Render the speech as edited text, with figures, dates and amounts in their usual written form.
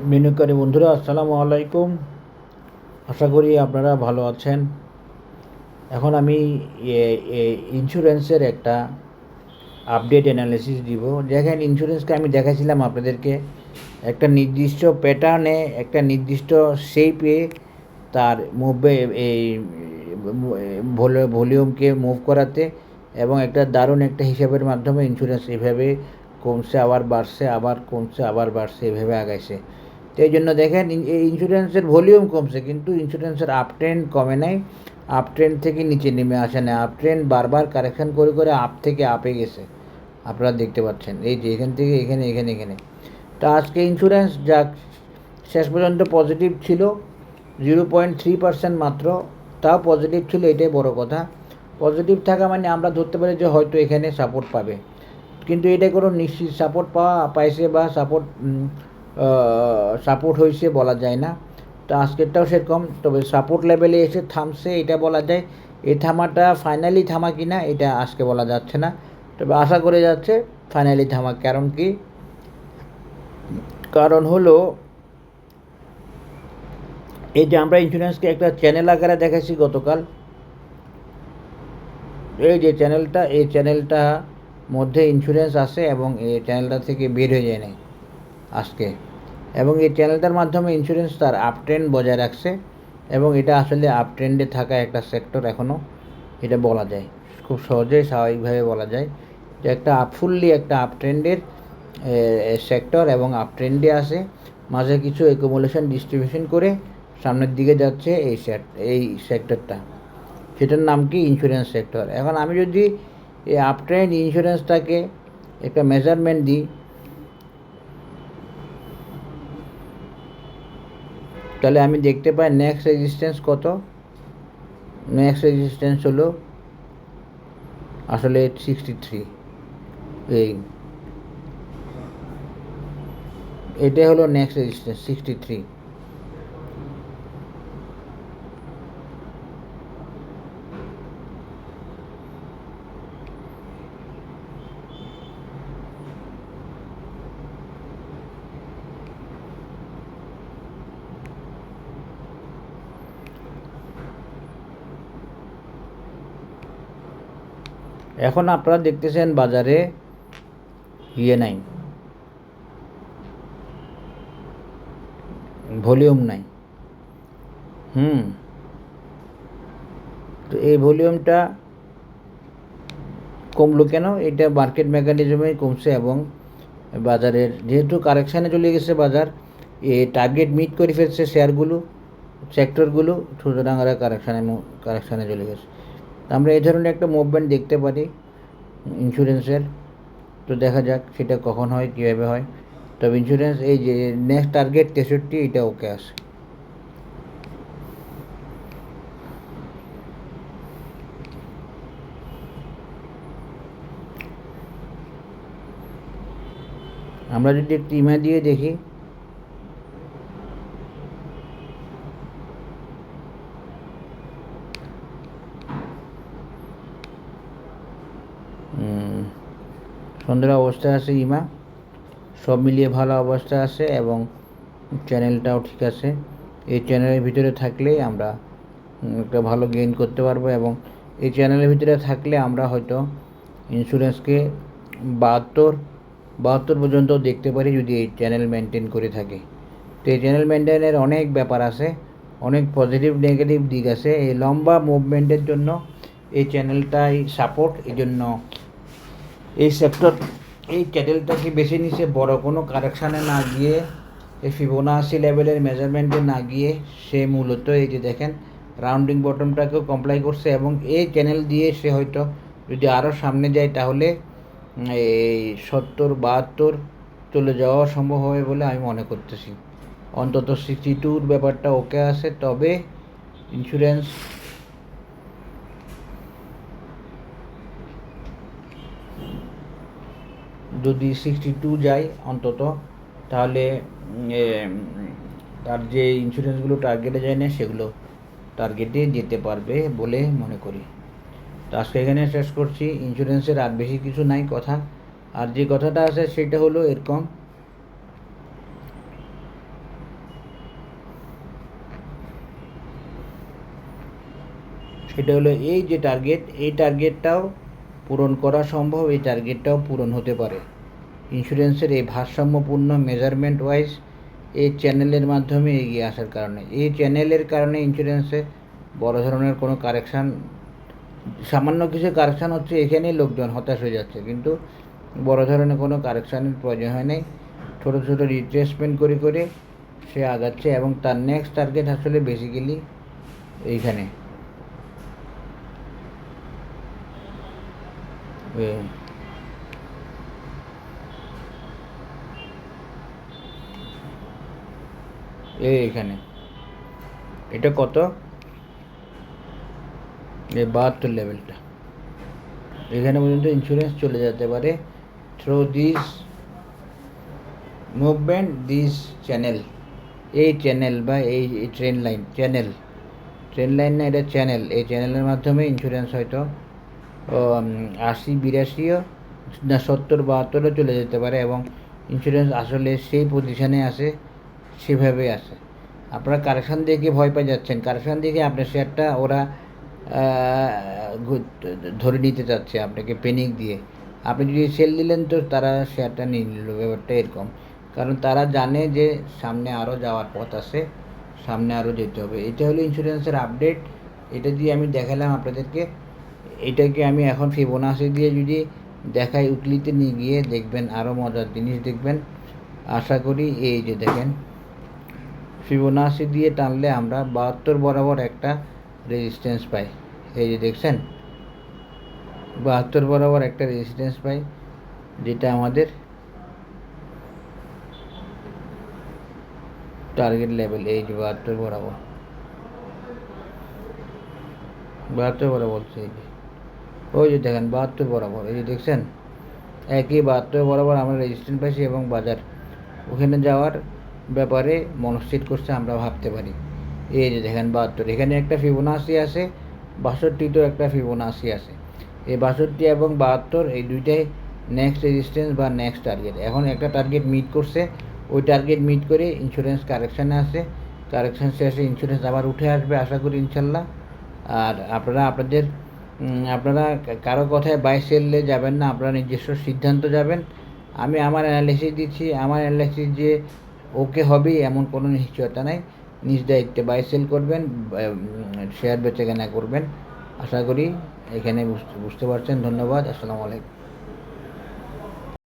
বিনিয়োগকারী বন্ধুরা, আসসালামু আলাইকুম। আশা করি আপনারা ভালো আছেন। এখন আমি ইন্স্যুরেন্সের একটা আপডেট অ্যানালিসিস দিব। দেখেন, ইন্স্যুরেন্সকে আমি দেখাছিলাম আপনাদেরকে একটা নির্দিষ্ট প্যাটার্নে, একটা নির্দিষ্ট শেপে তার এই ভলিউমকে মুভ করাতে, এবং একটা দারুণ একটা হিসাবের মাধ্যমে ইন্স্যুরেন্স এভাবে কমছে আবার বাড়ছে, আবার কমছে আবার বাড়ছে, এভাবে আগাইছে। তো এই জন্য দেখেন, এই ইন্স্যুরেন্সের ভলিউম কমছে কিন্তু ইন্স্যুরেন্সের আপ ট্রেন্ড কমে নাই, আপ ট্রেন্ড থেকে নিচে নেমে আসে না। আপ ট্রেন্ড বারবার কারেকশান করে করে আপ থেকে আপে গেছে, আপনারা দেখতে পাচ্ছেন। এই যে এখান থেকে এখানে এখানে এখানে তো আজকে ইন্স্যুরেন্স যা শেষ পর্যন্ত পজিটিভ ছিল 0.3% মাত্র, তাও পজিটিভ ছিল, এটাই বড় কথা। পজিটিভ থাকা মানে আমরা ধরতে পারি যে হয়তো এখানে সাপোর্ট পাবে, কিন্তু এটা কোনো নিশ্চিত সাপোর্ট পাইছে বা সাপোর্ট হয়েছে বলা যায় না। তো আজকেরটাও সেরকম, তবে সাপোর্ট লেভেলে এসে থামছে এটা বলা যায়। এই থামাটা ফাইনালি থামা কিনা এটা আজকে বলা যাচ্ছে না, তবে আশা করে যাচ্ছে ফাইনালি থামা। কারণ কি? কারণ হলো এই যে আমরা ইন্স্যুরেন্সকে একটা চ্যানেল আকারে দেখাচ্ছি গতকাল। এই যে চ্যানেলটা, এই চ্যানেলটা মধ্যে ইন্স্যুরেন্স আসে এবং এই চ্যানেলটা থেকে বের হয়ে যায় নাই আজকে, এবং এই চ্যানেলটার মাধ্যমে ইন্স্যুরেন্স তার আপ ট্রেন্ড বজায় রাখছে, এবং এটা আসলে আপ ট্রেন্ডে থাকা একটা সেক্টর এখনও, এটা বলা যায় খুব সহজেই স্বাভাবিকভাবে বলা যায় যে একটা ফুললি একটা আপ ট্রেন্ডের সেক্টর, এবং আপ ট্রেন্ডে আসে, মাঝে কিছু অ্যাকুমুলেশন ডিস্ট্রিবিউশন করে সামনের দিকে যাচ্ছে এই সেক্টরটা, সেটার নাম কি? Insurance sector. এখন আমি যদি এই আপ ট্রেন্ড ইন্স্যুরেন্সটাকে একটা মেজারমেন্ট দিই, তাহলে আমি দেখতে পাই নেক্সট রেজিস্ট্যান্স কত। নেক্সট রেজিস্ট্যান্স হলো আসলে 63। এটাই হলো নেক্সট রেজিস্ট্যান্স 63। এখন আপনারা দেখতেছেন বাজারে নাই, ভলিউম নাই। তো এই ভলিউমটা কমলো কেন? এটা মার্কেট মেকানিজমেই কমছে, এবং বাজারের যেহেতু কারেকশানে চলে গেছে বাজার, টার্গেট মিট করে ফেলছে শেয়ারগুলো, সেক্টরগুলো, সুতরাং ওরা কারেকশানে চলে গেছে। আমরা এই ধরনের একটা মুভমেন্ট দেখতে পারি ইন্স্যুরেন্সের। তো দেখা যাক সেটা কখন হয়, কীভাবে হয়। তবে ইন্স্যুরেন্স এই যে নেক্সট টার্গেট 63, এটা ওকে আসে। আমরা যদি একটু ইমা দিয়ে দেখি, সুন্দর অবস্থায় আছে ইমা, সব মিলিয়ে ভালো অবস্থায় আছে, এবং চ্যানেলটাও ঠিক আছে। এই চ্যানেলের ভিতরে থাকলেই আমরা একটা ভালো গেইন করতে পারবো, এবং এই চ্যানেলের ভিতরে থাকলে আমরা হয়তো ইন্স্যুরেন্সকে 72 পর্যন্ত দেখতে পারি যদি এই চ্যানেল মেনটেন করে থাকে। তো এই চ্যানেল মেনটেনের অনেক ব্যাপার আছে, অনেক পজিটিভ নেগেটিভ দিক আছে। এই লম্বা মুভমেন্টের জন্য এই চ্যানেলটাই সাপোর্ট, এই জন্য এই সেক্টর এই চ্যানেলটাকে বেছে নিছে, বড় কোনো কারেকশানে না গিয়ে, এই ফিবোনাসি লেভেলের মেজারমেন্টে না গিয়ে সে মূলত এই যে দেখেন রাউন্ডিং বটমটাকেও কমপ্লাই করছে, এবং এই চ্যানেল দিয়ে সে হয়তো যদি আরও সামনে যায় তাহলে এই 70-72 চলে যাওয়া সম্ভব হবে বলে আমি মনে করতেছি। অন্তত 62-র ব্যাপারটা ওকে আছে, তবে ইন্স্যুরেন্স যদি 62 যায় অন্তত, তাহলে তার যে ইন্স্যুরেন্সগুলো টার্গেটে যায় না সেগুলো টার্গেটে যেতে পারবে বলে মনে করি। তো আজকে এখানে শেষ করছি। ইন্স্যুরেন্সের আর বেশি কিছু নাই কথা, আর যে কথাটা আছে সেটা হলো এরকম, সেটা হলো এই যে টার্গেট, এই টার্গেটটাও পূরণ করা সম্ভব, এই টার্গেটটাও পূরণ হতে পারে। ইন্স্যুরেন্সের এই ভারসাম্যপূর্ণ মেজারমেন্ট ওয়াইজ এই চ্যানেলের মাধ্যমে এগিয়ে আসার কারণে, এই চ্যানেলের কারণে ইন্স্যুরেন্সে বড় ধরনের কোনো কারেকশান, সামান্য কিছু কারেকশান হচ্ছে, এখানেই লোকজন হতাশ হয়ে যাচ্ছে, কিন্তু বড় ধরনের কোনো কারেকশানের প্রয়োজন হয় নাই। ছোটো ছোটো রিট্রেসমেন্ট করে করে সে আগাচ্ছে এবং তার নেক্সট টার্গেট আসলে বেসিক্যালি এইখানে এইখানে এটা কত, এই 72 লেভেলটা, এখানে পর্যন্ত ইন্স্যুরেন্স চলে যেতে পারে through this movement, this channel. এই চ্যানেল বা এই ট্রেন লাইন, ট্রেন লাইন না, এটা চ্যানেল। এই চ্যানেলের মাধ্যমে ইন্স্যুরেন্স হয়তো 80-82 না 70-72 চলে যেতে পারে এবং ইন্স্যুরেন্স আসলে সেই পজিশানে আসে, সেভাবেই আসে। আপনারা কারেকশান দেখে ভয় পেয়ে যাচ্ছেন, কারেকশান দেখে আপনার শেয়ারটা ওরা ধরে নিতে চাচ্ছে আপনাকে পেনিক দিয়ে। আপনি যদি সেল দিলেন তো তারা শেয়ারটা নিয়ে নিল, ব্যাপারটা এরকম। কারণ তারা জানে যে সামনে আরও যাওয়ার পথ আছে, সামনে আরও যেতে হবে। এটা হলো ইন্স্যুরেন্সের আপডেট, এটা দিয়ে আমি দেখালাম আপনাদেরকে। এটাকে আমি এখন ফিবোনাচি দিয়ে যদি দেখাই উইকলিতে নিয়ে গিয়ে দেখবেন আরও মজার জিনিস দেখবেন আশা করি। এই যে দেখেন, ফিবোনাচি দিয়ে টানলে আমরা 72 বরাবর একটা রেজিস্ট্যান্স পাই। এই যে দেখছেন 72 বরাবর একটা রেজিস্ট্যান্স পাই, যেটা আমাদের টার্গেট লেভেল। এই যে 72 বরাবর, 72 বরাবর, এই যে ওই যে দেখেন 72 বরাবর, এই যে দেখছেন একই 72 বরাবর আমরা রেজিস্ট্যান্স পাইছি এবং বাজার ওখানে যাওয়ার ব্যাপারে মনস্থির করছে, আমরা ভাবতে পারি। এই যে দেখেন 72, এখানে একটা ফিবোনাচি আছে, 62তেও একটা ফিবোনাচি আছে। এই 62 এবং 72 এই দুইটাই নেক্সট রেজিস্ট্যান্স বা নেক্সট টার্গেট। এখন একটা টার্গেট মিট করছে, ওই টার্গেট মিট করে ইন্স্যুরেন্স কারেকশানে আসে, কারেকশান শেষে ইন্স্যুরেন্স আবার উঠে আসবে আশা করি ইনশাল্লাহ। আর আপনারা কারো কথায় বাই সেলে যাবেন না, আপনারা নিজস্ব সিদ্ধান্ত যাবেন। আমি আমার অ্যানালিসিস দিচ্ছি, আমার অ্যানালিসিস যে ওকে হবেই এমন কোনো নিশ্চয়তা নাই। নিজ দায়িত্বে বাই সেল করবেন, শেয়ার বেচে কেনা করবেন। আশা করি এখানে বুঝতে পারছেন। ধন্যবাদ, আসসালামু আলাইকুম।